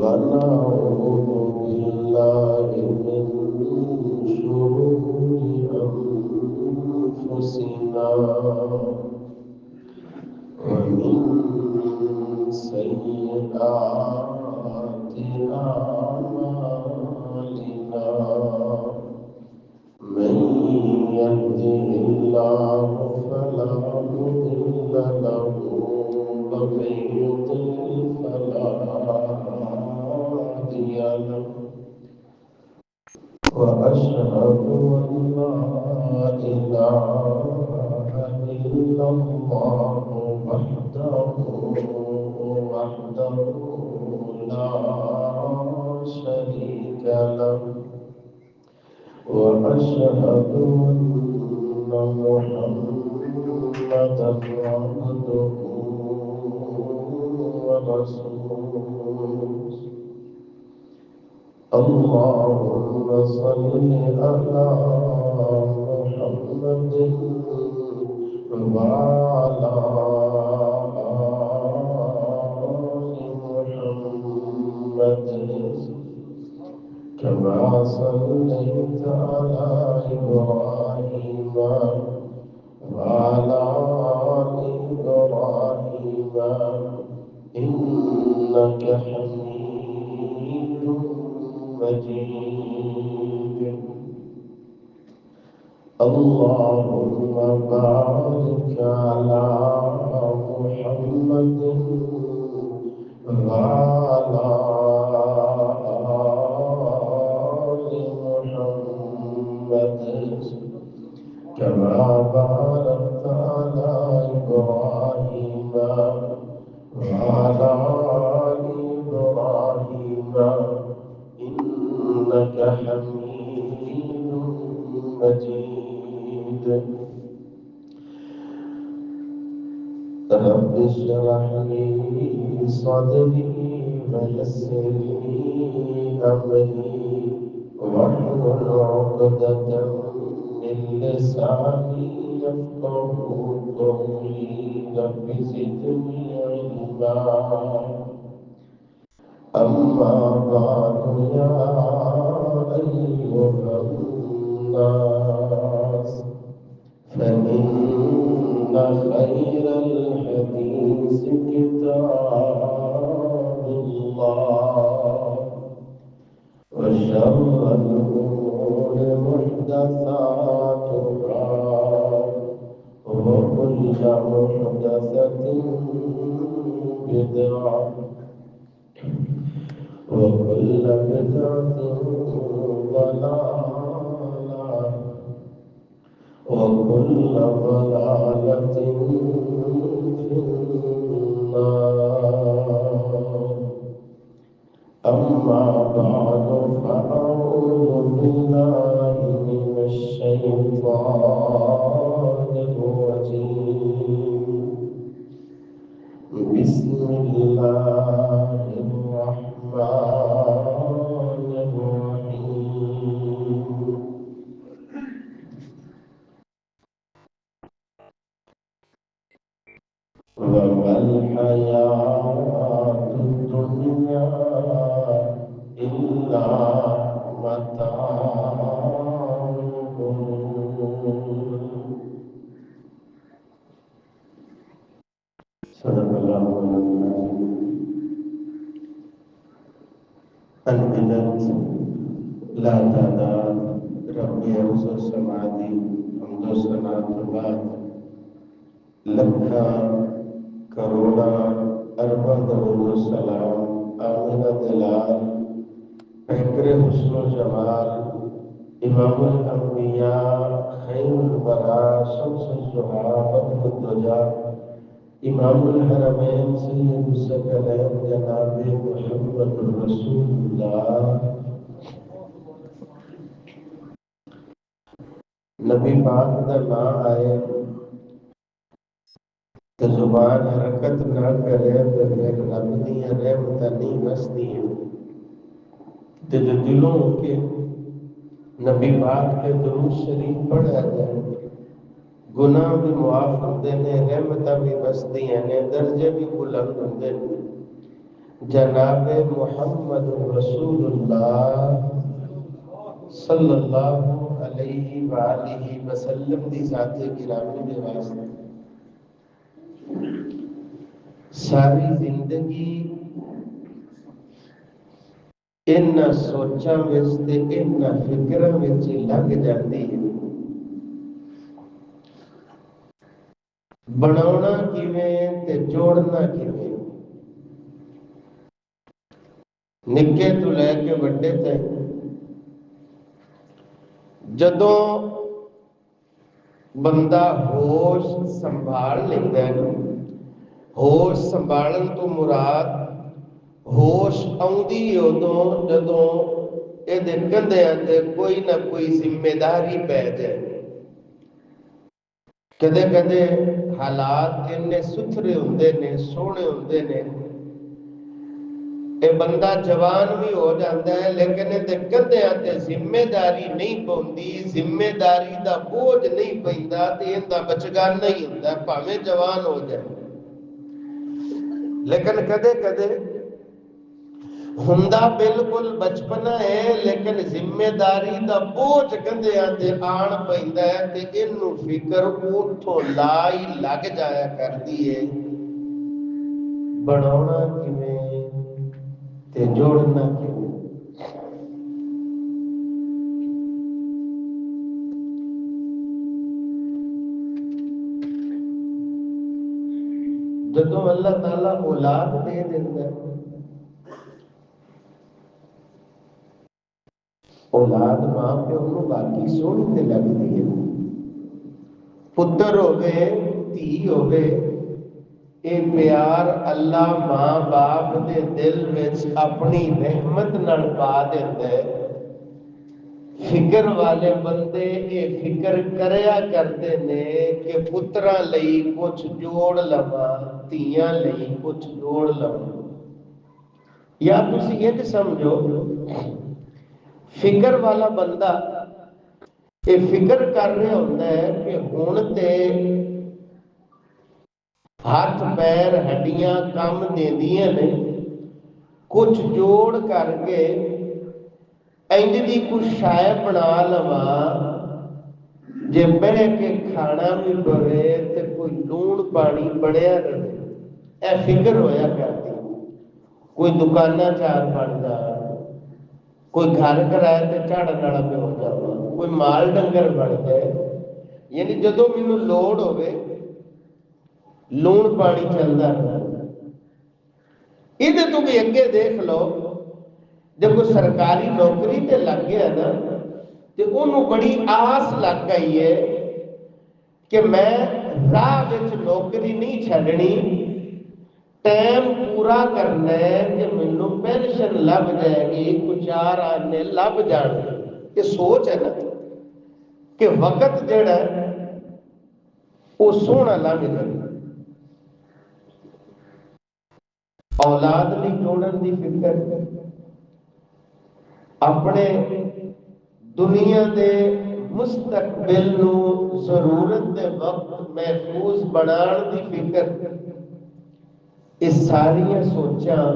ونعوذ بالله من شرور أنفسنا ومن سيئات أعمالنا من يهده الله فلا مضل له ومن يضلل فلا هادي له وأشهد أن لا إله إلا الله وحده لا شريك له وأشهد أن محمدا عبده ورسوله اللهم صل على محمد وعلى آل محمد كما صليت على إبراهيم وعلى آل إبراهيم إنك حميد مجيد اللهم بارك على محمد وعلى آل محمد كما باركت على إبراهيم وعلى آل إبراهيم إنك حميد مجيد رب اشرح لي صدري ويسر لي أمري واحلل عقدة من لساني يفقهوا قولي رب زدني علما أما بعد يا أيها الناس فإن خير الحديث كتاب الله وشر الأمور محدثاتها وكل محدثة بدعة وكل بدعة ضلالة وكل ضلالة في النار أما بعد فأعوذ بالله من الشيطان الرجيم بسم الله الرحمن الرحيم وما الحياة الدنيا إلا متاع الغرور صدق الله العظيم. البلد لا تعداد ربي أوسع سماعتي حمد و ثنا تو بعد لکھا کروڑا اربا درود و سلام آمنہ دلال پیکر حسن و جمال امام الانبیاء خیر الورا شمس الضحا بدر الدجا امام الحرمین سید الثقلین جناب محمد رسول اللہ نبی پاک دا نام آئے تو زبان حرکت نہ کرے تو پھر رب دیاں رحمتاں نہیں وسدیاں تے جو دلوں کے نبی پاک کے درود شریف پڑھا جائے گناہ بھی معاف ہوندے نے رحمتاں بھی وسدیاں نے درجے بھی بلند ہوندے نے جناب محمد رسول اللہ صلی اللہ علیہ وآلہ وسلم دی ذات گرامی دے واسطے ساری زندگی ان سوچاں وچ تے ان فکراں وچ لنگ جاندی ہے۔ بناونا کیویں تے جوڑنا کیویں، نکے تو لے کے بڑے تک جدوں بندہ ہوش سنبھال لیتا ہے، ہوش سنبھالن تو مراد ہوش آؤندی ادوں جدوں یہ کندھیاں تے کوئی نہ کوئی ذمہ داری پی جائے۔ کدے کدے حالات اتنے ستھرے ہوندے نے، سوہنے ہوندے نے، یہ بندہ جوان بھی ہو جاتا ہے لیکن یہ کندھیاں تے ذمہ داری نہیں پوندی، ذمہ داری دا بوجھ نہیں پیندا تے ایندا بچگانہ ہی ہوندا ہے بھاویں جوان ہو جائے۔ لیکن کدے کدے ہوندا بالکل بچپنا ہے لیکن ذمہ داری دا بوجھ کندھیاں تے آن پیندا ہے تے اینوں فکر اوتھوں لائی لگ جایا کردی ہے، بناونا کیویں تے جوڑنا کیویں۔ جدوں اللہ تعالیٰ اولاد دے دیندا ہے، اولاد ماں پیو نوں باقی سونی تے لگدی ہے، پتر ہوے دھی ہوے، اے پیار اللہ ماں باپ دے دل وچ اپنی رحمت نال پا دیندا ہے۔ فکر والے بندے یہ فکر کریا کرتے نے کہ پتراں لئی کچھ جوڑ لواں، دھیاں لئی کچھ جوڑ لواں۔ یا تسی یہ سمجھو فکر والا بندہ یہ فکر کر رہا ہوتا ہے کہ ہن تے ہاتھ پیر ہڈیاں کم دیندیاں نے، کچھ جوڑ کر کے انج دی کچھ شے بنا لواں جے بہ کے کھانا بھی پوے تے کوئی لون پانی بڑھیا رہے۔ اے فکر ہویا کرتی، کوئی دکاناں چار بن جان، کوئی گھر کرائے تے جھاڑن والا پہ ہو جاواں، کوئی مال ڈنگر بن جائے، یعنی جدوں مینوں لوڑ ہوے لون پانی چلدا رہے۔ یہ تو بھی اگے دیکھ لو جب کوئی سرکاری نوکری تے لگ گیا نا تے انہوں بڑی آس لگ گئی ہے کہ میں راہ وچ نوکری نہیں چھڈنی، ٹائم پورا کرنا ہے کہ مینوں پینشن لب جائے گی، کچھ چار آنے لب جان گے۔ یہ سوچ ہے نا کہ وقت جڑا ہے وہ سونا لنگ جائے۔ اولاد نہیں جوڑن دی فکر، اپنے دنیا دے مستقبل نو ضرورت دے وقت محفوظ بنان دی فکر، یہ ساری سوچاں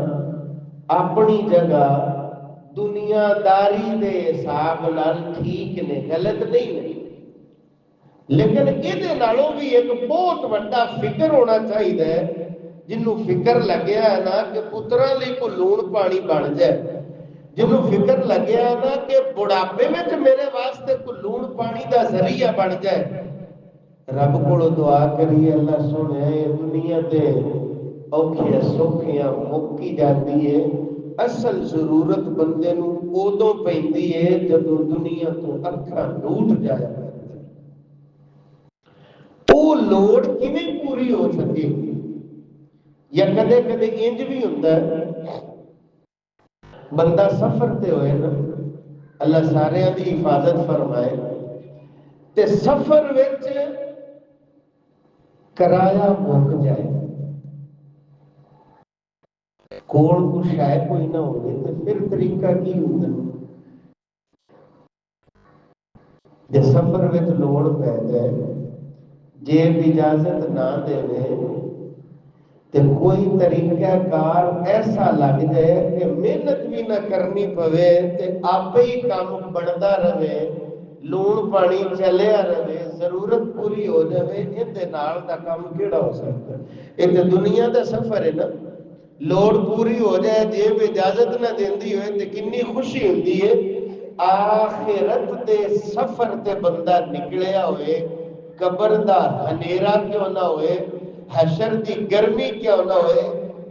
اپنی جگہ دنیا داری دے حساب نال ٹھیک نے، غلط نہیں نے، لیکن یہ نالوں بھی ایک بہت بڑا فکر ہونا چاہیے جنوں فکر لگیا ہے نا کہ پتراں لئی کوئی لون پانی بن جائے، جنوں فکر لگیا ہے نا کہ بڑھاپے میں میرے واسطے کوئی لون پانی دا ذریعہ بن جائے۔ رب کو دعا کریے اللہ سونے یہ دنیا تے اوکھیاں سوکھیاں مکی جاتی ہے، اصل ضرورت بندے نوں ادوں پیندی ہے جدوں دنیا تو اکھاں لوٹ جایا کرتی۔ وہ لوڑ کیویں پوری ہو سکے گی؟ یا کدے کدے انج بھی ہوتا ہے بندہ سفر تے ہوئے نا، اللہ سارے دی حفاظت فرمائے، تے سفر وچ کرایہ مک جائے، کول کو شاید کوئی نہ ہوگی تو پھر طریقہ کی ہوتا ہے؟ جے سفر وچ لوڑ پہ جائے، جیب اجازت نہ دے، تے کوئی طریقہ کار ایسا لگ جائے کہ محنت بھی نہ کرنی پوے تے آپ ہی کام بڑھتا رہے، لون پانی چلیا رہے، ضرورت پوری ہو جائے، اندے نال دا کام کیڑا ہو سکتا ہے؟ یہ تے دنیا دا سفر ہے نا، لوڑ پوری ہو جائے جیب اجازت نہ دیندی ہوئے تے کنی خوشی ہوندی ہے۔ آخرت دے سفر تے بندہ نکلیا ہوئے، قبر دا ہنیرا کیوں نہ ہوئے، حشر دی گرمی کیوں نہ ہوئے،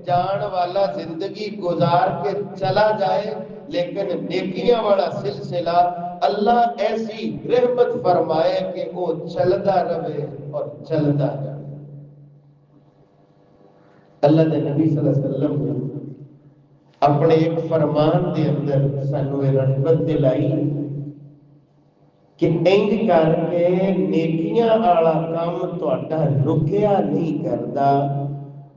جان والا زندگی گزار کے چلا جائے، لیکن نیکیاں والا سلسلہ اللہ ایسی رحمت فرمائے کہ وہ چلتا رہے اور چلتا رہے۔ اللہ دے نبی صلی اللہ علیہ وسلم نے اپنے ایک فرمان دے اندر سانو یہ رحمت دلائی کہ انج کر کے نیکیاں والا کام تہاڈا رکیا نہیں کرتا،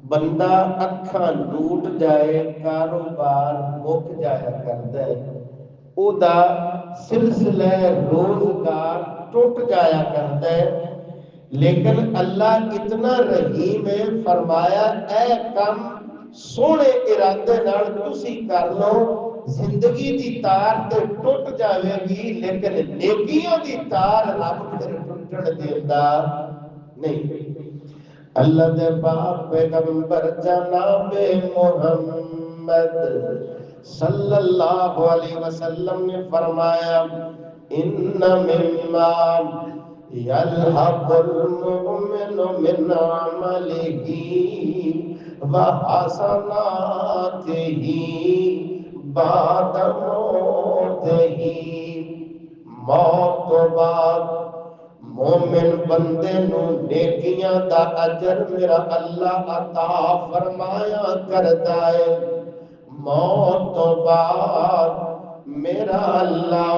بندہ اکھاں لوٹ جائے، کاروبار مک جایا کرتا ہے، او دا سلسلہ روزگار ٹوٹ جایا کرتا ہے، لیکن اللہ اتنا رحیم ہے، فرمایا اے کم سونے ارادے نال تسی کر لو، زندگی دی تار تے ٹوٹ جاوے گی، لیکن نیکیوں دی تار رب پھر ٹوٹن دیندا نہیں۔ اللہ دے پاک پیغمبر جناب محمد صلی اللہ علیہ وسلم نے فرمایا ان مما یلحق المؤمن من عملہ وحسناتہ بعد موتہ، موت تو بعد مومن بندے نو نیکیاں دا اجر میرا اللہ عطا فرمایا کرتا ہے، موت تو بعد میرا اللہ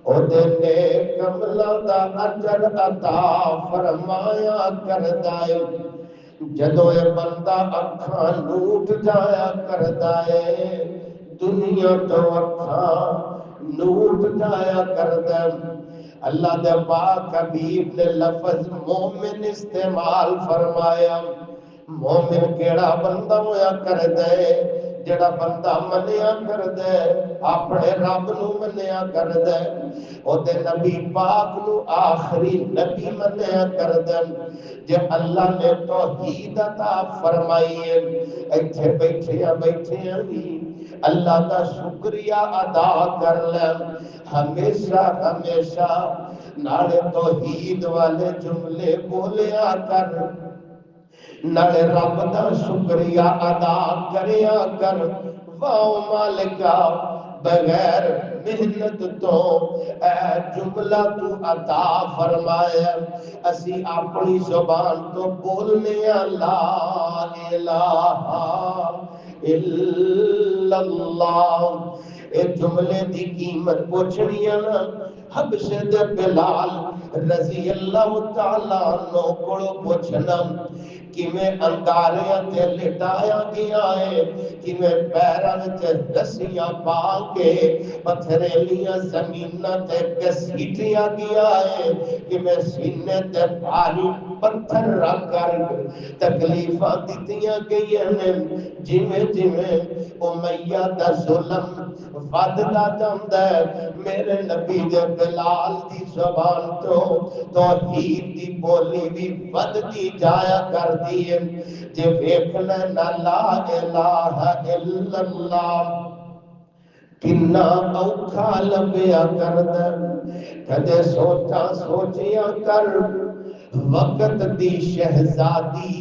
او دے نیک عملاں دا اجر عطا فرمایا کرتا ہے۔ جدو یہ بندہ اکھاں لوٹ جایا کرتا ہے، دنیا تو اکھاں لوٹ جایا کرتا ہے، اللہ دے پاک حبیب نے لفظ مومن استعمال فرمایا۔ مومن کیڑا بندہ ہویا کر دے، جڑا بندہ منیا کر دے، اپنے رب نو منیا کر دے، او دے نبی پاک نو آخری نبی منیا کر دے، جے اللہ نے توحید عطا فرمائی ہے، ایتھے بیٹھیاں بھی اللہ دا شکریہ ادا کر لیں، ہمیشہ ہمیشہ نالے توحید والے جملے بولیا کر، نالے رب دا شکریہ ادا کریا کر، واؤ مالکا بغیر محنت تو اے جملہ تو عطا فرمایا، اسی اپنی زبان تو بولنے لا الہ الا اللہ، اے جملے دی قیمت پوچھنی نا، حبشے دے بلال رضی اللہ تعالیٰ عنہ کو پوچھنا کہ میں انگاریاں تے لٹایا گیا ہے، کہ میں پیران تے رسیاں پا کے پتھریلیاں زمینہ تے گسیٹیا گیا ہے، کہ میں سینے تے بھاری پتھر رکھ کر تکلیفہ دیتیاں گئی ہیں، جمیں امیہ دا ظلم ودتا جاندہ ہے، میرے نبی دے بلال دی زبان تو توحید دی بولی بھی ودتی جایا کر دی ہے، جے ویکھنا لا الہ الا اللہ کنا اوکھا لبیا کردہ، کدے سوچا سوچیا کر، وقت دی شہزادی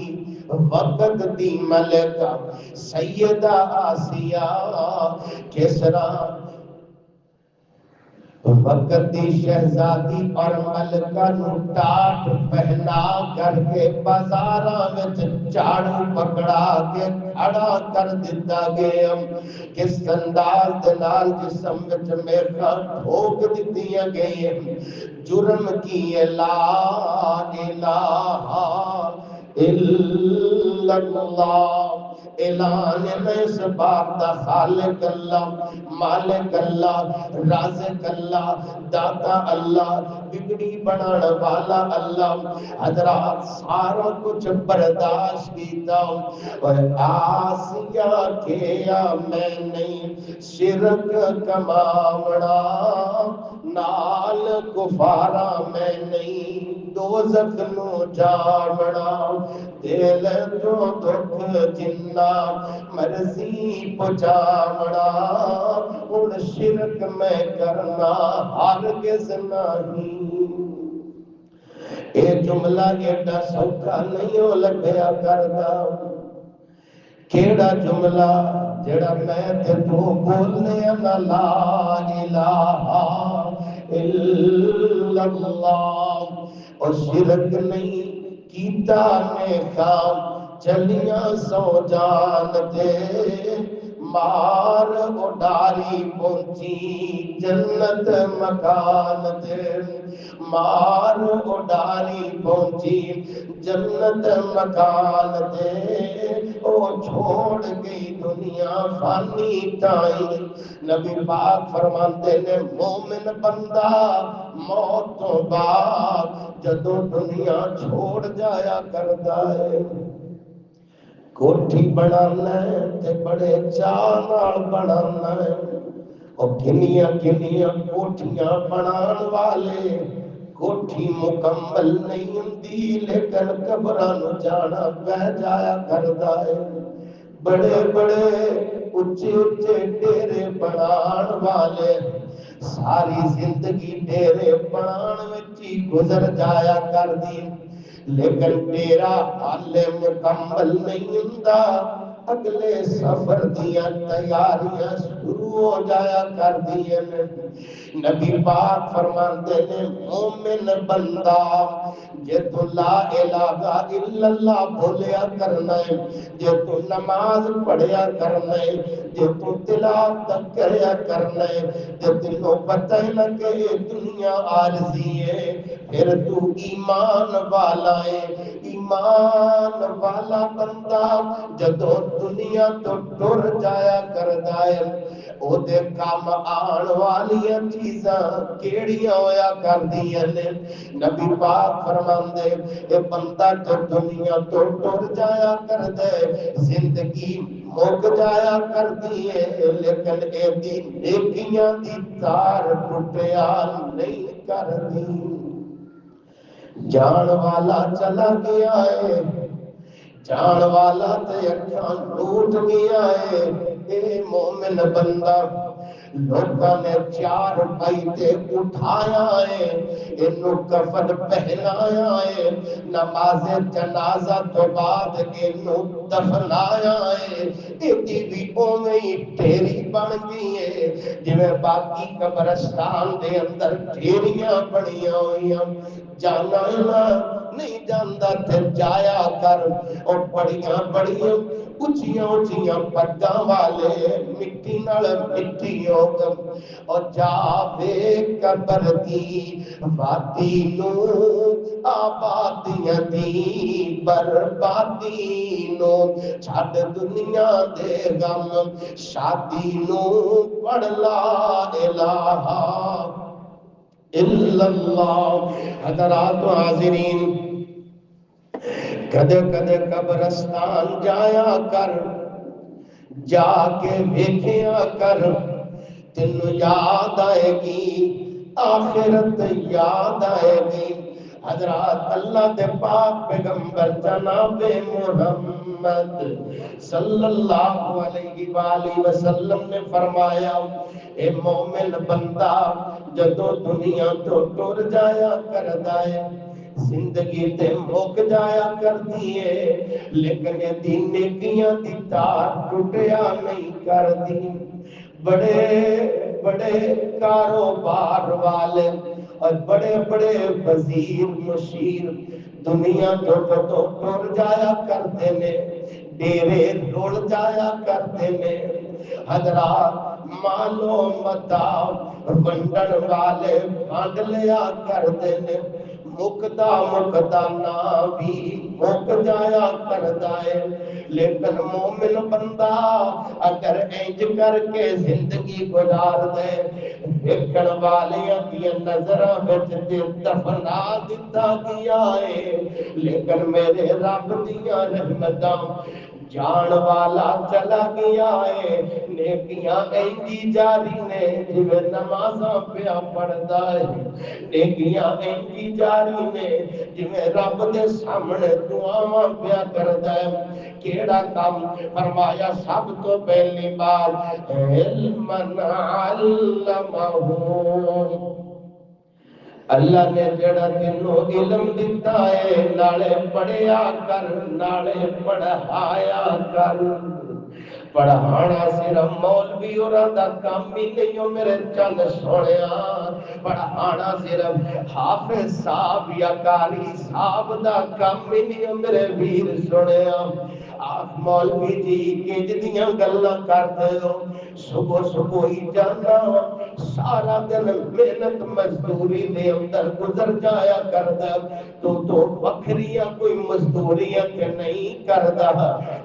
وقت دی ملکہ سیدہ آسیہ کسرا، وقت دی شہزادی اور ملکہ نو ٹاٹ پہنا کر کے بازاراں وچ جھاڑو پکڑا کے کھڑا کر دیتا گیا، کس انداز دے نال جسم وچ میخاں ٹھوک دتیاں گئیں، جرم کی لا الہ الا اللہ، اعلان ہے اس بات دا، خالق اللہ، مالک اللہ، رازق اللہ، داتا اللہ، بگڑی بنان والا اللہ۔ حضرات سارا کچھ برداشت کیتا، اور آسیہ کیا میں نہیں شرک کماوڑا، نال کفارا میں نہیں دوزخ نو جاوڑا، دل تو دکھ جنہ مرضی پہنچاوڑا، ان شرک میں کرنا ہرگز نہیں۔ اے جملہ ایڈا سوکھا نہیں ہو لگیا کردا، کیڑا جملہ جڑا میں تے تو بولنے نا لا الہ الا اللہ، اور شرک نہیں کیتا نے کام چلیاں سو جان دے، مار اڈاری پہنچی جنت مکان دے، مار اڈاری پہنچی جنت مکان دے، او چھوڑ گئی دنیا فانی تائی۔ نبی پاک فرماتے نے مومن بندہ موت تو بعد جدو دنیا چھوڑ جایا کرتا ہے، کوٹھی بنانا ہے تے بڑے چاہ نال بنانا ہے، اور گنیاں گنیاں کوٹھیاں بنان والے کوٹھی مکمل نہیں ہوندی، لیکن قبراں جانا پہ جایا کردا ہے، بڑے بڑے اچھے اچھے ڈیرے بنان والے ساری زندگی ڈیرے بنان وچ ہی گزر جایا کردی، لیکن ڈیرا حالے مکمل نہیں ہوندا، اگلے سفر دیاں تیاریاں شروع ہو جایا کردیاں۔ نبی پاک فرماتے ہیں مومن بندہ جے تو لا الہ الا اللہ بولیا کرنا ہے، جے تو نماز پڑھیا کرنا ہے، جے تو تلاوت کریا کرنا ہے، جے تینوں پتہ ہے کہ دنیا عارضی ہے، پھر تو ایمان والا ہے۔ ایمان والا بندہ جدو دنیا تو ٹر جایا کردا ہے، او دے کام آن والیاں چیزاں کیڑیاں ہویا کردیاں نے؟ نبی پاک فرماندے اے بندہ جو دنیا تو ٹر جایا کردے، زندگی مک جایا کردی ہے، لیکن اے دی نیکیاں دی تار ٹوٹیا نہیں کردی۔ جان والا چلا گیا ہے، جان والا تے اکھاں لوٹ گیا ہے، اے مومن بندہ لوکاں نے چار پائی تے اٹھایا ہے، انہوں کفن پہنایا ہے، نماز جنازہ تو بعد انہوں دفنایا ہے، ایدی بھی اومیں ہی ٹھیری بن گئی ہے، جویں باقی قبرستان دے اندر ٹھیریاں بڑیاں ہوئیاں۔ جانا نہیں جاندہ تے جایا کر، اور بڑیاں بڑیاں اچھیاں اچھیاں پگاں والے مٹی نال مٹی ہوگا، اور جا بے قبر دی وادی نو آبادیاں دی بربادی نو، چھڑ دنیا دے غم شادی نو، پڑھ لا الہ الا اللہ۔ حضرات و حاضرین، کدے کدے قبرستان جایا کر، جا کے ویکھیا کر، تینوں یاد آئے گی، آخرت یاد آئے گی۔ حضرات اللہ دے پاک پیغمبر جناب محمد صلی اللہ علیہ وآلہ وسلم نے فرمایا اے مومن بندہ جدو دنیا تو ٹر جایا کردا ہے، زندگی تے مک جایا کردی ہے، لیکن یہ دی نیکیاں دی تار ٹوٹیا نہیں کردی۔ بڑے بڑے کاروبار والے اور بڑے بڑے وزیر مشیر دنیا تو ٹر جایا کرتے نے، ڈیرے رول جایا کرتے نے۔ حضرات مال و متاع ونڈن والے بانڈ لیا کرتے نے، مکدا مکدا نا بھی مک جایا کردا ہے۔ لیکن مومن بندہ اگر انج کر کے زندگی گزار دے دیکھن والیاں دی نظراں وچ تے دفنا دتا گیا ہے، لیکن میرے رب دیاں رحمتاں جان والا چلا گیا ہے، نیکیاں اینجی جاری نے جویں نمازاں پیا پڑھدا ہے، نیکیاں اینجی جاری نے جویں رب دے سامنے دعاواں پیا کردا ہے۔ کیڑا کام فرمایا؟ سب تو پہلی بات علم علمہ، اللہ نے جڑا تینوں علم دیتا ہے نالے پڑھیا کر، نالے پڑھایا کر۔ پڑھانا صرف مولوی اور دا کام ہی نہیں ہو میرے چند سوڑیا، پڑھانا صرف حافظ صاحب یا قاری صاحب دا کام ہی نہیں ہو میرے ویر سوڑیا۔ آپ مولوی جی کنج دیاں گلاں کردے ہو، صبح صبح ہی جانا سارا دن محنت مزدوری دے اندر گزر جایا کردا، تو بکریاں کوئی مزدوریاں کہ نہیں کردا،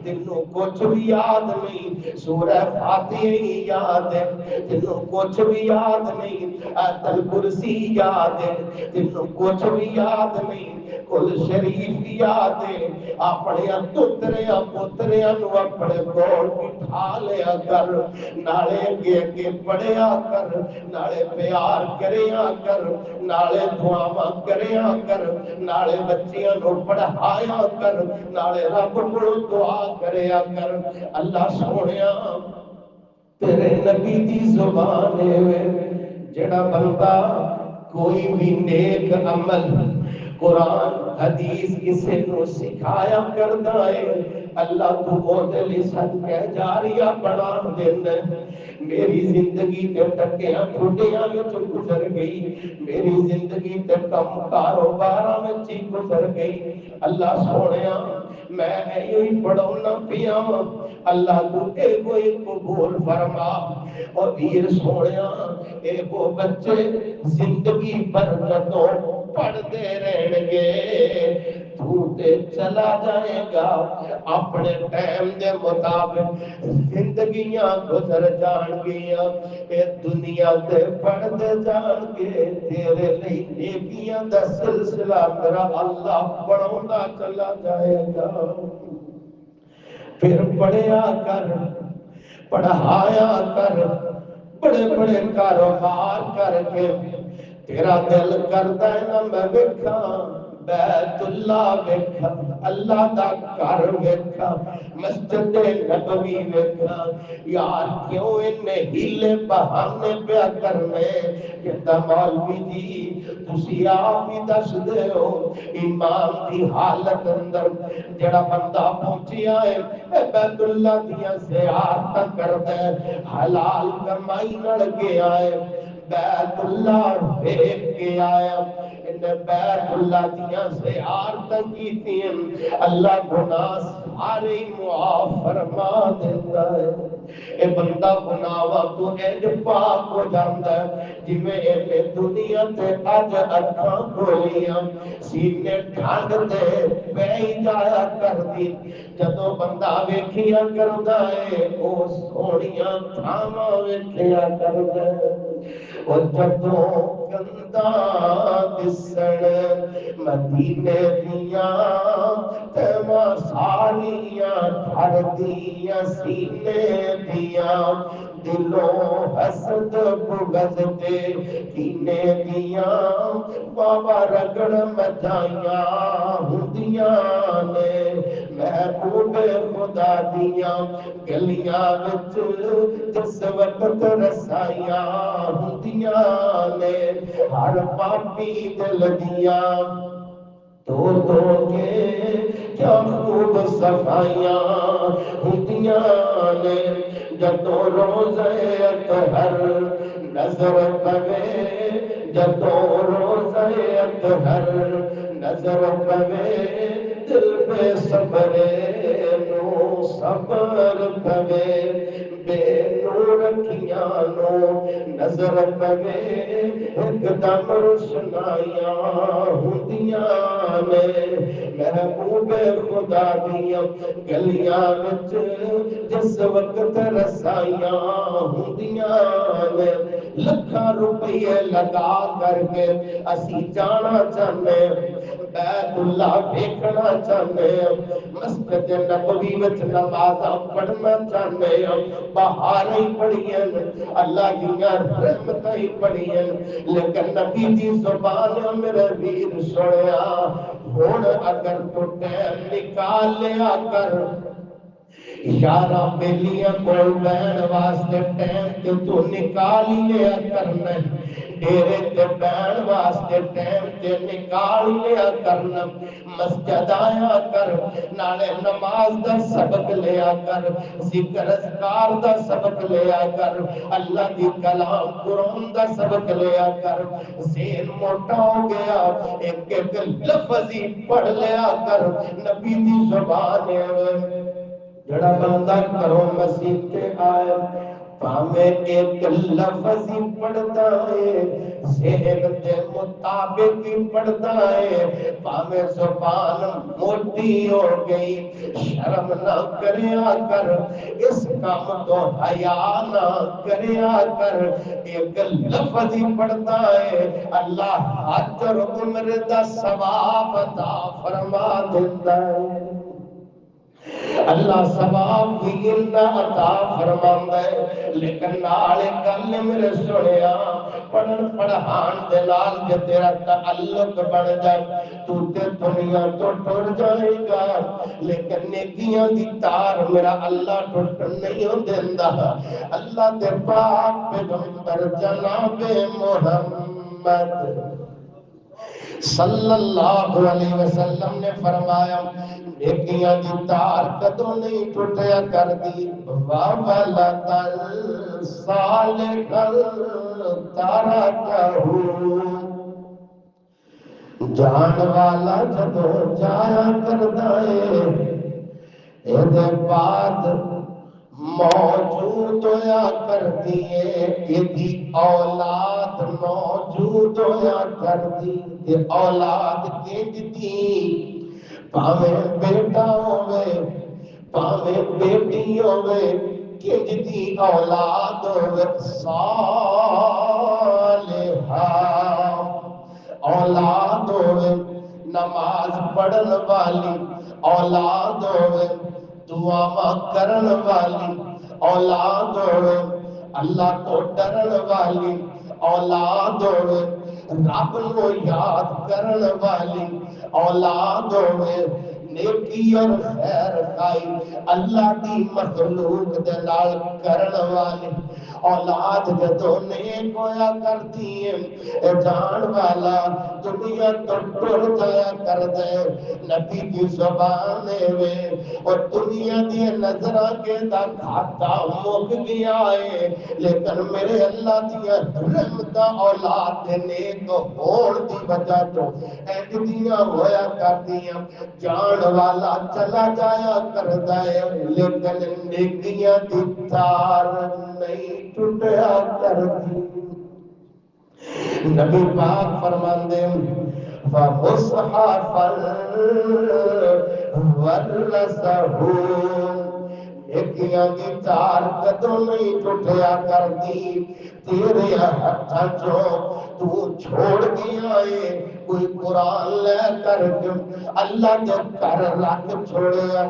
تینوں کچھ بھی یاد نہیں، سورہ فاتحہ ہی یاد ہے، تینوں کچھ بھی یاد نہیں، آیت الکرسی یاد ہے، تینوں کچھ بھی یاد نہیں، کل شریف یاد ہے۔ اپنے پتریاں پتریاں نو اپنے کول بٹھا لیا کر، نالے اگے اگے پڑھیا کر، نالے پیار کریا کر، نالے دعاواں کریا کر، نالے بچیاں نو پڑھایا کر، نالے رب کو دعا کریا کر۔ اللہ سونیا تیرے نبی دی زبان ہے، جڑا بندہ کوئی بھی نیک عمل قرآن حدیث کسے کو سکھایا کردا ہے، اللہ تو بہت صدقہ جاریہ بنا دینا۔ میری زندگی تے ٹکیاں ٹھڈیاں وچ گزر گئی، میری زندگی تے کم کاروباراں وچ گزر گئی، اللہ سونیا میں ایو ہی پڑھونا پیا، اللہ تو اے کوئی قبول فرما۔ اور ویر سونیا اے وہ بچے زندگی بھر جدوں پڑھتے رہن گے، تو تے چلا جائے گا، اپنے ٹائم دے مطابق زندگیاں گزر جان گیاں، اے دنیا تے پڑھتے جان گے، تیرے لئی نیکیاں دا سلسلہ میرا اللہ بڑھاوندا چلا جائے گا۔ پھر پڑھیا کر، پڑھایا کر، بڑے بڑے کاروبار کر کے تیرا دل کرتا ہے نا میں ویکھاں بیت اللہ ویکھاں، اللہ دا گھر ویکھاں، مسجد نبوی ویکھاں، یار کیوں انہیں ہیلے بہانے پیا کرنے؟ کہتا مولوی جی تسی آپ ہی دس دے ہو، ایمان دی حالت اندر جڑا بندہ پہنچیا ہے بیت اللہ دیاں زیارتاں کردے، حلال کمائی نال گیا ہے، بیت اللہ دیکھ کے آیا، انہیں بیت اللہ دیاں زیارتاں کیتیاں، اللہ گناہ سارے معاف فرما دیتا ہے۔ اے بندہ گناہاں تو اینج پاک ہو جاندا ہے جویں اے دنیا تے اج اکھاں کھولیاں سینے ٹھنڈ تے پہ جایا کردی، جدوں بندہ ویکھیا کردا ہے او سونیاں تھاواں ویکھیا کردا ہے، او جدوں گندا دسن مدینے دیاں تیواں ساریاں بھر دیاں سینے دیاں، دلوں حسد بغض تے کینے دیاں بابا رگڑ مچائیاں ہوندیاں نے، محبوب خدا دیاں گلیاں وچ جس وقت رسائیاں ہوندیاں نے، ہر پاپی دل دیاں تو کے کیا خوب صفائیاں ہوندیاں نے، جدوں روزے اطہر نظر پوے، جدوں روزے اطہر نظر پوے، دل پہ صبرے نو صبر پوے، بے نور اکھیاں نو نظر پوے ایک دم روشنائیاں ہوندیاں نے محبوب خدا دیاں گلیاں وچ جس وقت رسائیاں ہوندیاں نے لکھاں روپیے لگا کر کے اسی جانا چاہنے بیت اللہ دیکھنا چاہنے مسجد نبوی وچ نمازاں پڑھنا چاہنے بہار ہی پڑھیاں اللہ دیاں رحمتاں ہی پڑھیاں لیکن نبی دی زبان میرے ویر سنیا ہن اگر تو ٹائم نکال لیا کر یاراں بیلیاں کول بہن واسطے ٹائم تے تو نکال ہی لیا کرنا ڈیرے تے بہن واسطے ٹائم تے نکال ہی لیا کرنا مسجد آیا کر نالے نماز دا سبق لیا کر ذکر اذکار دا سبق لیا کر اللہ دی کلام قرآن دا سبق لیا کر ذہن موٹا ہو گیا ایک ایک لفظ ہی پڑھ لیا کر نبی دی زبان ہے جڑا بندہ کرو مسیح تے آئے پامے ایک لفظ ہی پڑھتا ہے ذہن دے مطابق ہی پڑھتا ہے پامے زبان موٹی ہو گئی شرم نہ کریا کر اس کام تو حیا نہ کریا کر ایک لفظ ہی پڑھتا ہے اللہ حج اور عمر دا ثواب عطا فرما دیتا ہے اللہ ثواب بھی اللہ عطا فرماندا ہے لیکن نال گل میرے سنیا پڑھن پڑھان دے نال جے تیرا تعلق بن جائے تو تے دنیا تو ٹر جائے گا لیکن نیکیاں دی تار میرا اللہ ٹوٹ نہیں دیندا اللہ دے پاک پیغمبر جناب محمد صلی اللہ علیہ وسلم نے فرمایا نیکیاں دی تار کدوں نہیں ٹوٹیا کر دی وَوَلَدَ صَالِحًا تَرَكَهُ جان والا جدوں جایا کردا ہے اے بعد موجود ہویا کرتی ہے ایدی اولاد موجود ہویا کرتی ہے اولاد کنج دی پاویں بیٹا ہوئے پاویں بیٹی ہوئے کنج دی اولاد ہوئے صالحہ اولاد ہوئے نماز پڑھن والی اولاد ہوئے دعا کرن والی اولاد ہوئے اللہ کو ڈرن والی اولاد ہوئے رب کو یاد کرن والی اولاد ہوئے نیکی اور خیر خائی اللہ دی مخلوق دے نال کرن والی اولاد جدوں نیک ہویا کرتی ہے جان والا دنیا تو ٹر جایا کر دے نبی کی زبان وے اور دنیا دی نظراں کے دا کھاتا مک گیا ہے لیکن میرے اللہ دی رحمتاں اولاد دے نیک ہون دی وجہ تو ایڈیاں ہویا کردیاں جان والا چلا جایا کردا ہے لیکن نیکیاں دی تار نہیں ٹوٹیا کردی نبی پاک فرماندے وَمُصْحَفًا وَرَّثَهُ نیکیاں دی تار کدوں نہیں ٹوٹیا کرتی تیرے ہتھاں چوں تو چھوڑ گیا ہے کوئی قرآن لے کر اللہ دے گھر رکھ چھوڑیا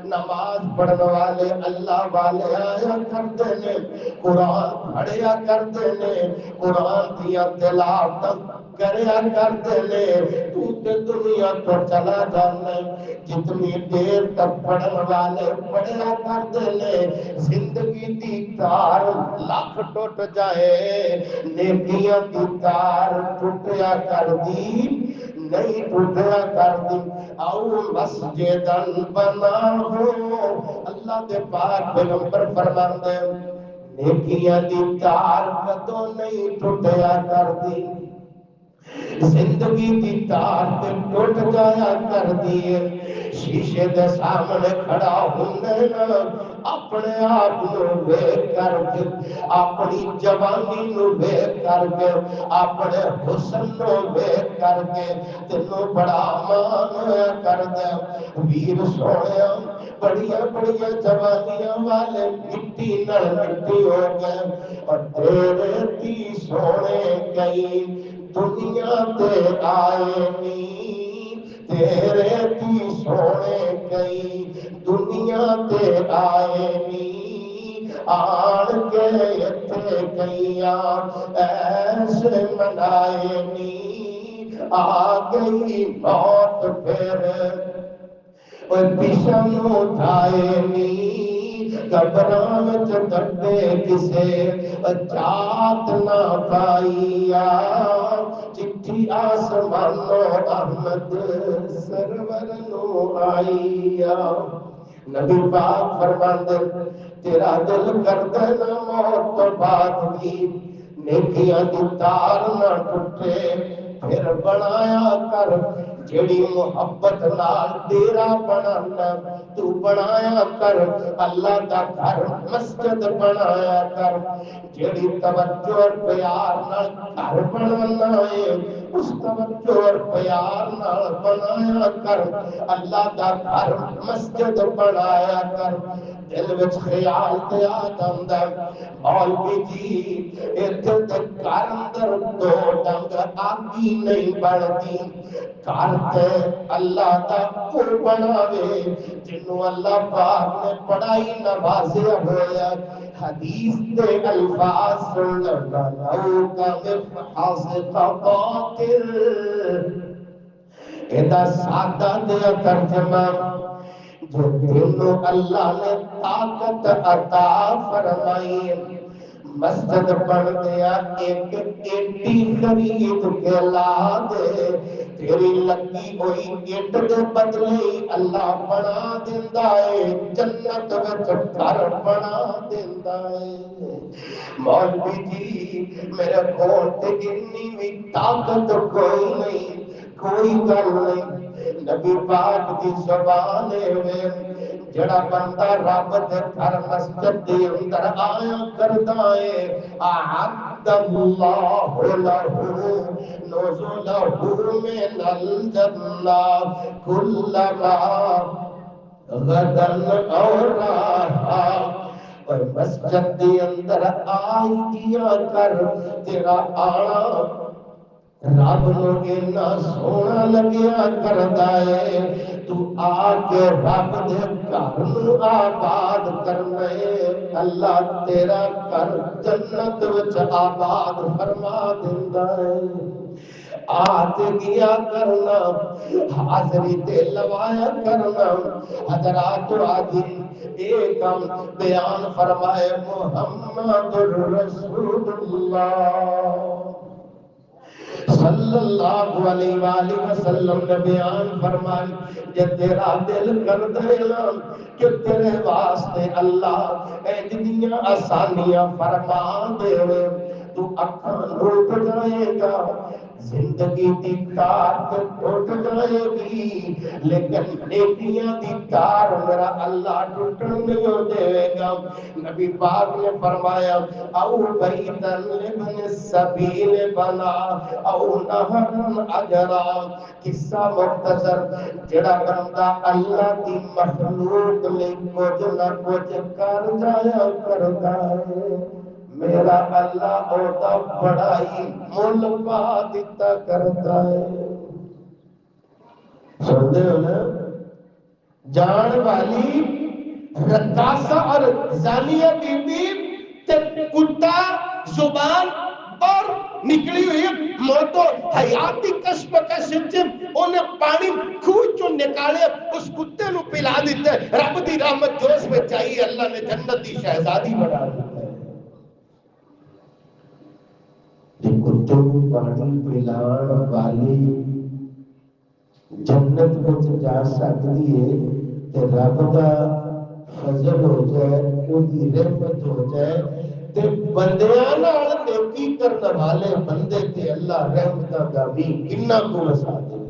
نماز پڑھن والے اللہ والے آیا کرتے نے قرآن پڑھیا کرتے نے قرآن دیا تلاوت کریا کرتے نے تو تے دنیا تو چلا جانا جتنی دیر تک پڑھن والے پڑھیا کرتے نے زندگی دی تار لاکھ ٹوٹ جائے نیکیاں دی تار ٹوٹیا کر دی نہیں ٹوٹیا کر دی آؤ مسجدن بنا ہو اللہ دے پاک پیغمبر فرماندے نیکیاں دی تار کدوں نہیں ٹوٹیا کر دی زندگی دی تار تے ٹوٹ جایا کر دیے شیشے دے سامنے کھڑا ہوندے نا اپنے آپ نو ویکھ کر کے اپنی جوانی نو ویکھ کر کے اپنے حسن نو ویکھ کر کے تینوں بڑا مان ہویا کر دے ویر سونیا بڑیاں بڑیاں جوانیاں والے مٹی نال مٹی ہو گئے اور تیرے تی سونے گئی دنیا تے آئے نی تیرے تی سونے گئی دنیا تے آئے نی آن کے اتھے گئیاں ایسے منائے نی آ گئی موت پھر پیشہ نو اٹھائے نی قبران چڑھتے کسے جات نہ پائیا چٹھی آسمانو احمد سرور نو آئیا نبی پاک فرماندے تیرا دل کردے نا موت تو بعد بھی نیکیاں دی تار نہ ٹوٹے پھر بنایا کر جڑی محبت نال ڈیرا بنانا تو بنایا کر اللہ دا گھر مسجد بنایا کر جڑی توجہ اور پیار نال گھر بنانا ہے اس توجہ اور پیار نال بنایا کر اللہ دا گھر مسجد بنایا کر دل وچ خیال تے آ جاندا مولوی جی ایتھے تے گھر اندر دو ڈنگ آگی نہیں بڑھتی گھر تے اللہ دا او بناوے جنوں اللہ پاک نے پڑھائی نوازیا ہویا حدیث دے الفاظ سن لو کا مفحص قاطر ایدہ سادہ دیا ترجمہ جو دنوں اللہ نے طاقت عطا فرمائی مسجد بن گیا ایک ایٹی خرید کے لا دے تیری لگی ہوئی ایٹ دے بدلے اللہ بنا دیندہ ہے جنت وچ گھر بنا دیندہ ہے مولوی جی میرے کول تے اتنی بھی طاقت کوئی نہیں کوئی گل نہیں نبی پاک دی زبان ہے جڑا بندہ رب دے گھر مسجد دے اندر آیا کردا ہے اعد اللہ لہو نزلہ من الجنہ کلما غدن اور راہا اور مسجد دے اندر آئی کیا کر تیرا آنا رب نو اتنا سونا لگیا کردا ہے تو آ کے رب دے گھر نو آباد کرنا ہے اللہ تیرا گھر جنت وچ آباد فرما دیندا ہے آت گیا کرنا حاضری تے لوایا کرنا حضرات عادل ایک ہم بیان فرمائے محمد رسول اللہ صلی اللہ علیہ وآلہ وسلم نے بیان فرمائی کہ تیرا دل کر دے کہ تیرے واسطے اللہ اے دنیا آسانیاں فرما دے تو اکھاں لوٹ جائے گا زندگی دی تار تے ٹوٹ جائے گی لیکن نیکیاں دی تار میرا اللہ ٹوٹن نہیں دے گا نبی پاک نے فرمایا او بیتن لبن السبیل بنا او نہرن اجرا قصہ مختصر جڑا بندہ اللہ دی مخلوق لے کچھ نہ کچھ کر جایا کرتا ہے میرا اللہ ہوتا بڑائی مول پا دیتا کرتا ہے سنتے ہو نا جان والی رقاصہ اور زانیہ بی بی کتا زبان اور نکلی ہوئی موت و حیاتی کشف کا سچم انہیں پانی کھوچ جو نکالے اس کتے نو پلا دیتے رب دی رحمت جوش میں چاہیے اللہ نے جنت دی شہزادی بنا دیتا ہے جو کتے کو پانی پلان والی جنت میں جا سکتی ہے کہ رب دا فضل ہو جائے وہ دی رحمت ہو جائے تے بندیاں نال نیکی کرنے والے بندے تے اللہ رحمتہ دا بھی کنا کو وسا دے۔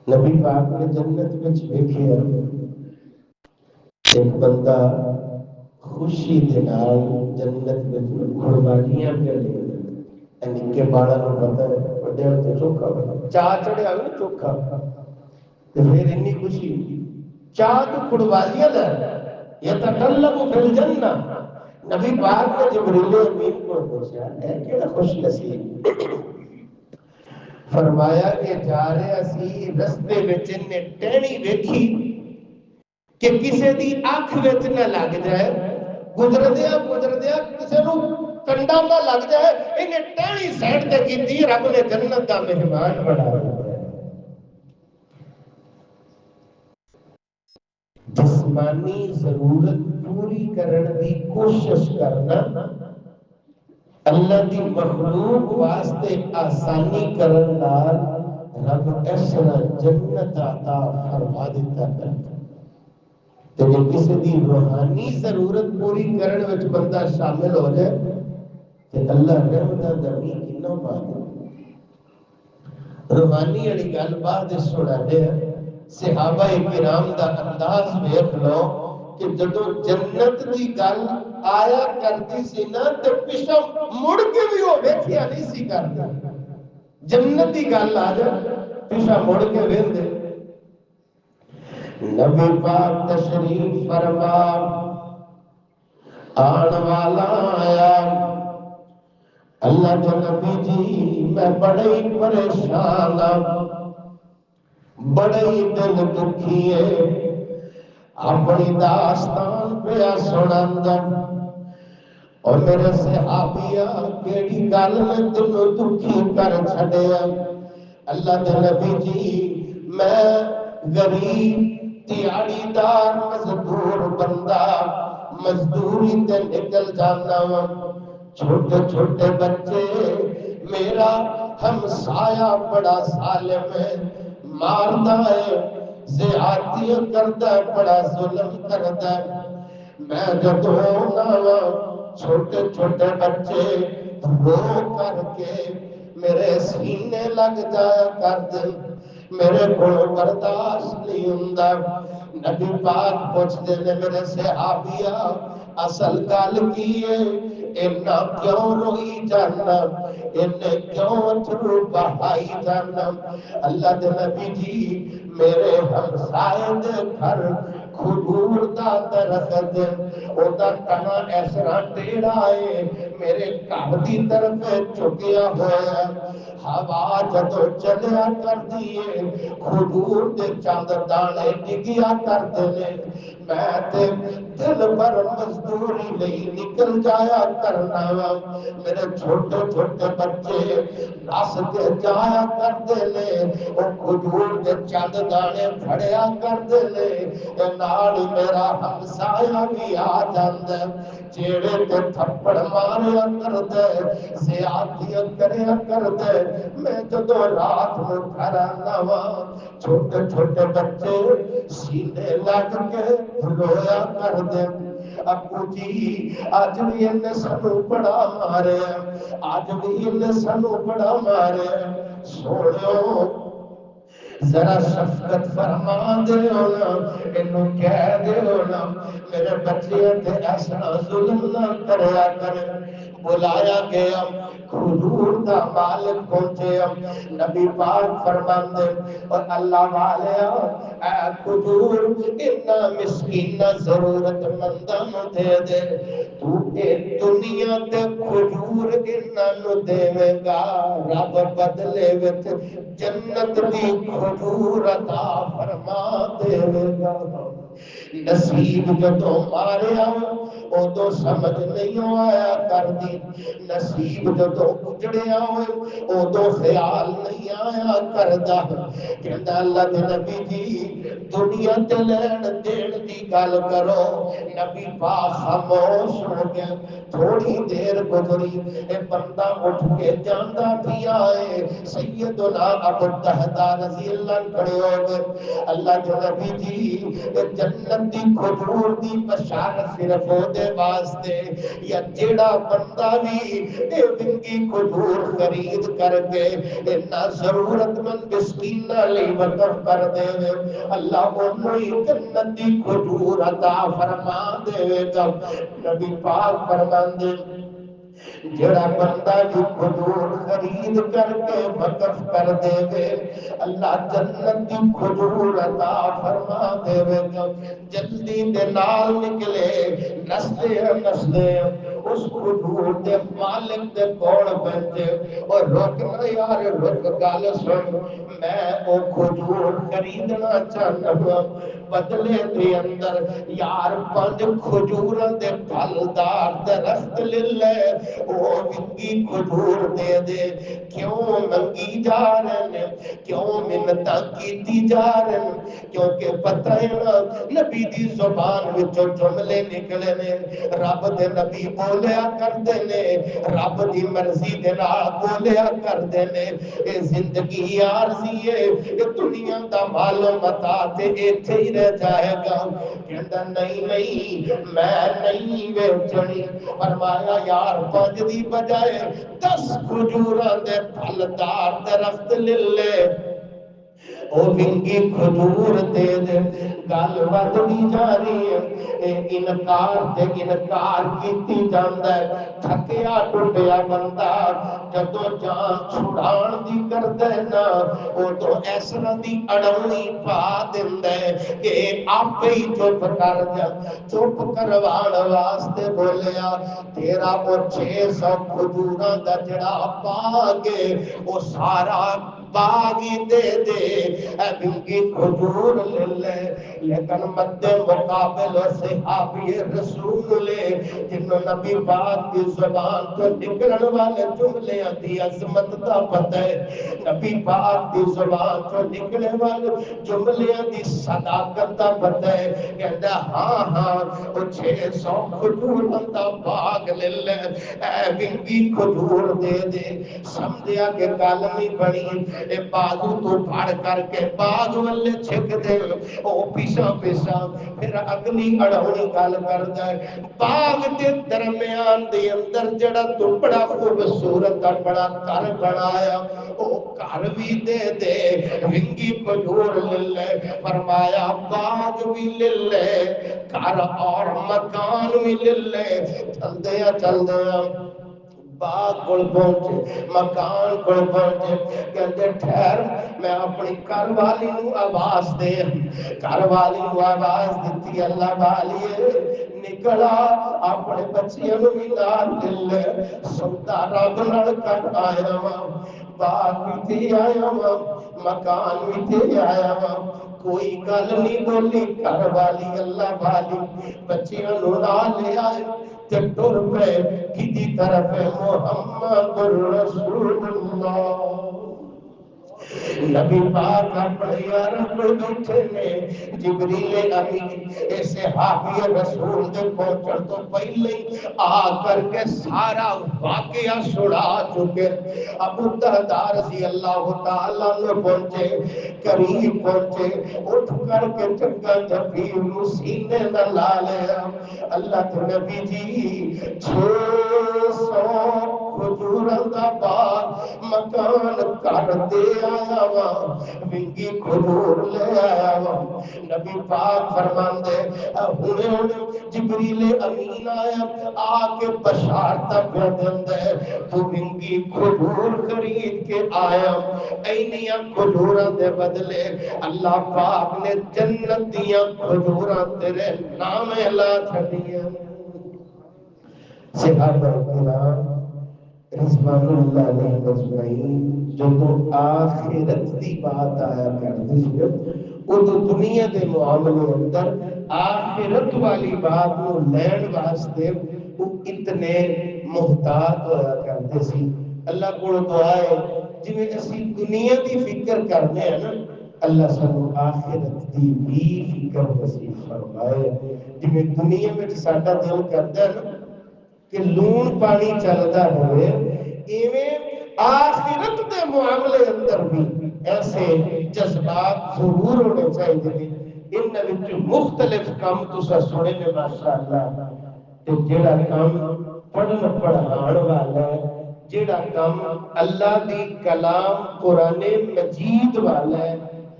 نبی پاک نے جنت میں دیکھیا ایک بندہ خوشی دے نال جنت میں قربانیاں پہ لے نکے بالا کو پتہ ہے بڑے تو چوکھا چاہ چڑھیا ہوئے چوکھا تو پھر انی خوشی چاہ تو قربانیاں لے یتطلب فی الجنہ۔ نبی پاک نے جبریل امین کو پوچھا اے کیڑا خوش نصیب، فرمایا کہ جا رہے اسی رستے وچ نے ٹہنی ویکھی کہ کسے دی آنکھ وچ نہ لگ جائے، گزردیا کسے نو کنڈا نہ لگ جائے، انہیں ٹہنی سائڈ تے کیتی رب نے جنت دا مہمان بنا دیا۔ جسمانی ضرورت پوری کرن دی کوشش کرنا اللہ دی مخلوق واسطے آسانی کرن نال رب اس طرح جنت عطا فرما دیتا ہے۔ تے جے کسی دی روحانی ضرورت پوری کرن وچ بندہ شامل ہو جائے تے اللہ رحمتہ دمی کنا پا دے۔ روحانی والی گل بعد سنا دے صحابہ کرام دا انداز ویکھ لو کہ جدو جنت دی گل آیا کرتی سی نا تے پیچھے مڑ کے بھی وہ ویکھیا نہیں سی کرتے۔ جنت دی گل آ جائے پیچھے مڑ کے ویکھدے۔ نبی پاک تشریف فرما آن والا آیا، اللہ کے نبی جی میں بڑی پریشان بڑی دل دکھی ہے، اپنی داستان پہ سناندہ اور میرے صحابیہ کیڑی گل میں دل دکھی کر چھڑیا۔ اللہ کے نبی جی میں غریب تیاری دار مزدور بندہ مزدوری تے نکل جانا ہوں، چھوٹے چھوٹے بچے، میرا ہمسایہ بڑا ظالم ہے، مارتا ہے، زیادتیاں کرتا ہے، بڑا ظلم کرتا ہے۔ میں جب ہونا چھوٹے چھوٹے بچے رو کر کے میرے سینے لگ جایا کر دے، میرے کو برداشت نہیں ہوندا۔ نبی پاک پوچھتے نے میرے صحابیہ اصل گل کی ہے، انہاں کیوں روئی جانا، انہیں کیوں اترو بہائی جانا؟ اللہ دے نبی جی میرے ہمسائے دے گھر کھجور دا درخت او دا تنا اس طرح ٹیڑھا ہے، میرے گھر دی طرف چکیا ہوا، ہوا جدو چلیا کر دیے کھجور دے چند دانے ڈگیا کر دے، میں تے دل بھر مزدوری نہیں نکل جایا کرنا، میرے چھوٹے چھوٹے بچے نس کے جایا کرتے لے، وہ کھجور دے چند دانے پھڑیا کرتے لے، نال میرا ہمسایہ بھی آ جاندے، چیڑے تے تھپڑ ماریا کرتے، زیادتیاں کریا کرتے۔ میں جدو رات میں گھر آنا وا چھوٹے چھوٹے بچے سینے لگ کے رویا کرتے، ابو جی آج بھی انہیں سنو بڑا مارے، آج بھی انہیں سنو بڑا مارے، سوڑیو ذرا شفقت فرما دے ہونا، انہوں کہہ دے ہونا میرے بچے تھے ایسا ظلم نہ کریا کرے۔ بلایا گیا حضور دا مالک پہنچے، نبی پاک فرماندے اور اللہ والے اے حضور اتنا مسکین ضرورت منداں نو دے دے، تو اے دنیا تے حضور انہاں نو دے گا، رب بدلے وچ جنت دی حضور عطا فرما دے گا۔ نصیب جدو ماریا ادو سمجھ نہیں آیا کردی، نصیب جدو اجڑیا ہوئے ادو خیال نہیں آیا کردا، کہندا اللہ دے نبی جی دنیا تے لین دین دی گل کرو، نبی پاک خاموش ہو گیا۔ تھوڑی دیر گزری اے بندہ اٹھ کے جاندا بھی آئے، سیدنا ابو الدہداء رضی اللہ کھڑے ہو گئے، اللہ کے نبی جی جنت دی کھجور دی بشارت صرف او دے واسطے یا جیڑا بندہ بھی اے ونگی کھجور خرید کر کے اتنا ضرورت مند مسکیناں لئی وقف کر دے اللہ انہوں ہی جنت دی کھجور عطا فرما دے گا نبی پاک فرماندے جڑا بندہ بھی کھجور خرید کر کے وقف کر دے وے اللہ جنت دی کھجور عطا فرما دے وے گا جلدی دے نال نکلے نسلے اس کھجور دے مالک دے کول پہنچے اور رکنا یار رک گل سن میں او کھجور خریدنا چاہنا ہوں بدلے دے اندر یار 5 کھجوراں دے پھلدار درخت لے لے او ونگی کھجور دے دے کیوں منگی جا رہے ہیں کیوں منتاں کیتی جا رہے ہیں کیونکہ پتہ ہے نا نبی دی زبان وچوں جملے نکلے نے رب دے نبی بولیا کردے نے رب دی مرضی دے نال بولیا کردے نے اے زندگی عارضی ہے اے دنیا دا مال و متاع تے ایتھے ہی رہ جائے گا کہندا نہیں میں نہیں ویچنی فرمایا یار 5 دی بجائے 10 کھجوراں دے پھلدار درخت لے لے او ونگی کھجور دے دے گل بدلی جا رہی ہے انکار کیتی جاندا ہے تھکیا ٹوٹیا بندہ جدوں جان چھڑان دی کردا ہے نا او تو اس طرح دی اڑونی پا دیندا ہے کہ آپ ہی چپ کر جا چپ کروان واسطے بولیا تیرا وہ 600 کھجوراں دا جڑا باغ ہے او سارا باغ ہی دے دے ابھی کھجور لے لے لیکن مد مقابل صحابی رسول لے جنہوں نبی پاک کی زبان تو نکلن والے جملے دی عظمت دا پتہ ہے نبی پاک کی زبان تو نکلے والے جملے دی صداقت دا پتہ ہے کہتا ہاں وہ 600 کھجور دا باغ لے لے اے ونگی کھجور دے دے سمجھیا کہ گل نہیں بنی اے بازو تو پھڑ کر کے باغ والے چھک دے او پیشا پھر اگلی اڑونی گل کر دے باغ دے درمیان دے اندر جڑا تو بڑا خوبصورت اور بڑا گھر بنایا او گھر بھی دے دے ونگی کھجور لے لے فرمایا باغ بھی لے لے گھر اور مکان بھی لے لے چل دیا باغ کول پہنچے مکان کول پہنچے کہتے ٹھہر میں اپنی گھر والی نو آواز دے گھر والی نو آواز دیتی اللہ والی نکلا اپنے بچیاں نو بھی نال لے سودا رب نال کر آیا وا باغ بھی تے آیا وا مکان بھی تے آیا وا کوئی گل نہیں بولی گھر والی اللہ والی بچیاں نو نال لے آئے تے ٹر پے کدی طرف محمد رسول اللہ نبی پاک اپنے یاروں کو بیٹھے نے جبریل امین اے صحابی رسول دے پہنچن تو پہلے آ کر کے سارا واقعہ سنا چکے ابو الدرداء رضی اللہ تعالیٰ عنہ پہنچے قریب پہنچے اٹھ کر کے چنگا جبی سینے نہ لا لیا اللہ کے نبی جی 600 کھجوراں دا باغ مکان کر دے آیا وا ونگی کھجور لے آیا وا نبی پاک فرماندے ہنے جبریل امین آیا آ کے بشارت پہ دے تو ونگی کھجور خرید کے آیا اینیاں کھجوراں دے بدلے اللہ پاک نے جنت دیاں کھجوراں تیرے نام لا چھڈیاں صحابہ کرام رضوان اللہ علیہ اجمعین جب آخرت دی بات آیا کرتی ہے وہ دنیا دے معاملے اندر آخرت والی بات کو لین واسطے وہ اتنے محتاط ہوا کرتے سی اللہ کو دعا ہے جی میں اسی دنیا دی فکر کرنے ہیں نا اللہ سانو آخرت دی بھی فکر نصیب فرمائے جی میں دنیا میں ساڈا دل کرتا ہے نا کہ لون پانی چلتا ہوئے ایویں آخرت دے معاملے اندر بھی ایسے جذبات ضرور ہونے چاہیے ان وچ مختلف کام تسا سنے نے ماشاءاللہ تے جیڑا کام پڑھن پڑھان والا ہے جیڑا کام اللہ دی کلام قرآن مجید والا ہے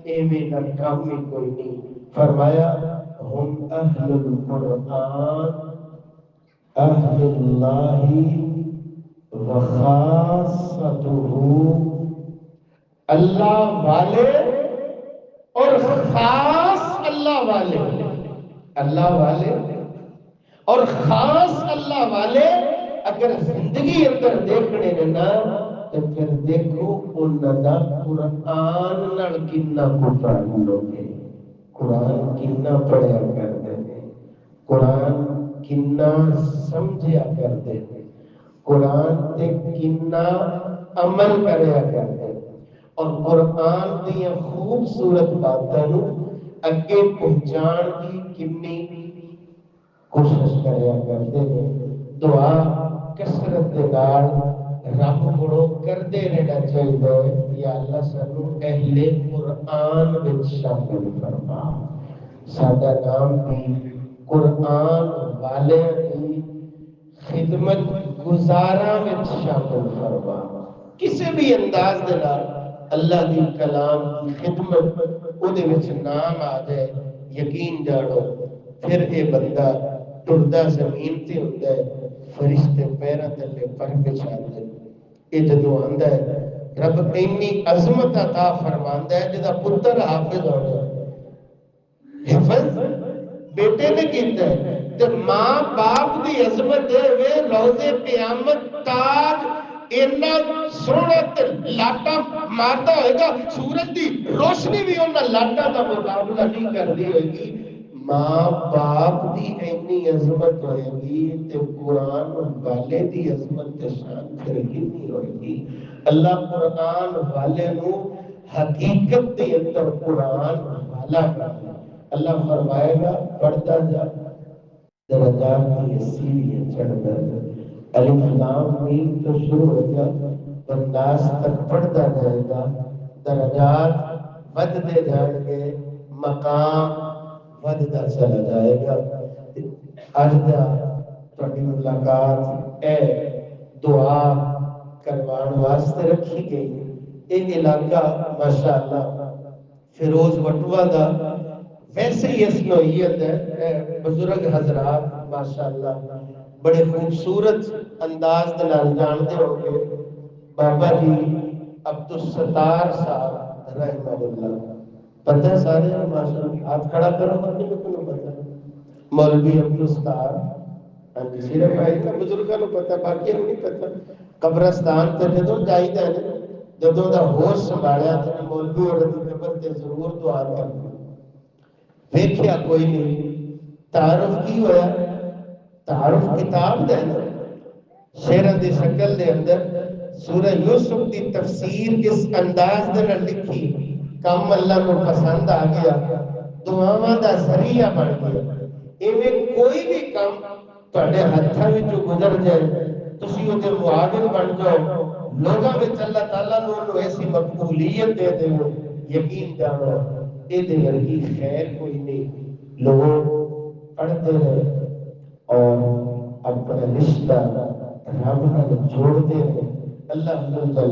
ایویں دا کام ہی کوئی نہیں فرمایا ہم اہل القرآن اہل اللہ وخاصتہ اللہ والے اور خاص اللہ والے اللہ والے اور خاص اللہ والے اگر زندگی اندر دیکھنے نا تو پھر دیکھو انہاں دا قرآن نال کتنا تعلق ہے قرآن کتنا پڑھیا کرتے ہیں قرآن کتنا سمجھیا کرتے ہیں قرآن تے کتنا عمل کریا کرتے ہیں اور قرآن دی خوبصورت باتاں نو اگے پہنچان کی کتنی کوشش کریا کرتے ہیں دعا کثرت دے نال رب کولوں کردے رہنا چاہیے یا اللہ سانو اہل قرآن وچ شامل فرما ساڈا نام بھی قرآن والے کی خدمت گزاراں وچ شامل فرما کسی بھی انداز دے نال اللہ دی کلام کی خدمت او دے وچ نام آ جائے یقین جانو پھر اے بندہ ٹردا زمین تے ہوندا ہے فرشتے پیراں تلے پر بچھاندے اے جدوں آندا ہے رب اتنی عظمت عطا فرماندا ہے جدا پتر حافظ ہو جائے حفظ بیٹے نے کیتا ہے تے ماں باپ دی عظمت دے وے روزے قیامت تاج اینا سونا تے لاٹا مارتا ہوئے گا سورج دی روشنی بھی انہاں لاٹا دا مقابلہ نہیں کر دی ہوئے گی ماں باپ دی اینی عظمت ہوئے گی تے قرآن والے دی عظمت تے شان پھر کتنی ہوئے گی اللہ قرآن والے نو حقیقت دے اندر قرآن والا کرنا اللہ فرمائے گا پڑھتا جا درجات کی سیڑھیاں چڑھ کر الف لام میم تو شروع ہو گیا بنداس تک پڑھتا جائے گا درجات بدتے جائیں گے مقام بدتا چلا جائے گا آج دا تھوڑی ملاقات اے دعا کروان واسطے رکھی گئی ایک علاقہ ماشاءاللہ فیروز وٹوا دا ویسے ہی اس نوعیت ہے بزرگ حضرات ماشاءاللہ بڑے خوبصورت انداز دلال جانتے ہوں گے بابا جی عبدالستار صاحب رحمہ اللہ پتہ ہے سارے ماشاءاللہ ہاتھ کھڑا کرو مطلب کو پتہ مولوی عبدالستار ہاں جی صرف بھائی کا بزرگاں نو پتہ باقی نہیں پتہ قبرستان تے جدوں جائیدا ہے جدوں دا ہوش سنبھالیا تے مولوی اور دی قبر تے ضرور دعا کرنا دیکھیا کوئی نہیں تعارف کی ہوا تعارف کتاب دے نا شیرہ دی شکل دے اندر سورہ یوسف دی تفسیر اس انداز دے نال لکھی کام اللہ کو پسند آ گیا دعاواں دا ذریعہ بن گیا ایویں کوئی بھی کام تہاڈے ہتھاں وچوں گزر جائے تسی او دے معاون بن جاؤ لوگاں وچ اللہ تعالیٰ نو ایسی مقبولیت دے دے یقین جانو اے دے ورگی خیر کوئی نہیں لوگ پڑھتے ہیں اور اپنا رشتہ رب نال جوڑتے ہیں اللہ